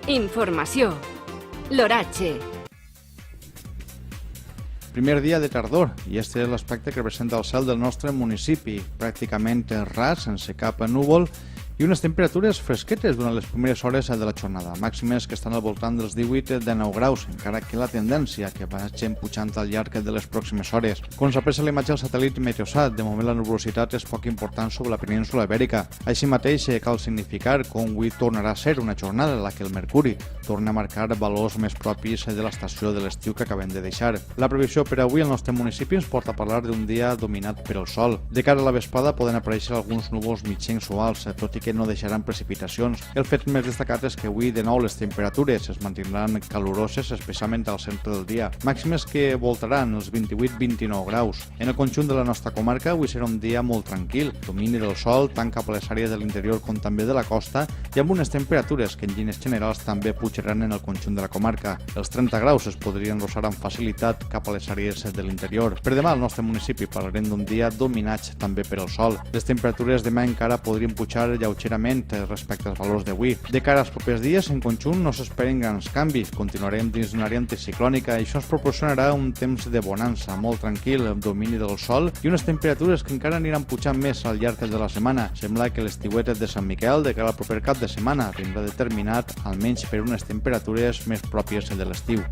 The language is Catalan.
Informació. L'oratge. Primer dia de tardor, i este és l'aspecte que representa el cel del nostre municipi, pràcticament ras, sense cap núvol, i unes temperatures fresquetes durant les primeres hores de la jornada, màximes que estan al voltant dels 18-19 graus, encara que la tendència que vagin pujant al llarg de les pròximes hores. Com s'aprecia la imatge del satèl·lit Meteosat, de moment la nuvolositat és poc important sobre la península ibèrica. Així mateix, cal significar que avui tornarà a ser una jornada en la que el mercuri torna a marcar valors més propis de l'estació de l'estiu que acabem de deixar. La previsió per avui al nostre municipi ens porta a parlar d'un dia dominat per el sol. De cara a la vesprada poden aparèixer alguns núvols mitjans o alts, tot i que no deixaran precipitacions. El fet més destacat és que avui de nou les temperatures es mantindran caloroses, especialment al centre del dia. Màximes que voltaran els 28-29 graus. En el conjunt de la nostra comarca avui serà un dia molt tranquil, domini del sol tant cap a les àrees de l'interior com també de la costa i amb unes temperatures que en línies generals també pujaran en el conjunt de la comarca. Els 30 graus es podrien rosar amb facilitat cap a les àrees de l'interior. Per demà al nostre municipi parlarem d'un dia dominat també per el sol. Les temperatures demà encara podrien pujar lleugerament respecte als valors d'avui. De cara als propers dies, en conjunt no s'esperen grans canvis. Continuarem dins d'una àrea anticiclònica i això ens proporcionarà un temps de bonança, molt tranquil, amb domini del sol i unes temperatures que encara aniran pujant més al llarg de la setmana. Sembla que l'estiuet de Sant Miquel de cara al proper cap de setmana vindrà determinat almenys per unes temperatures més pròpies de l'estiu.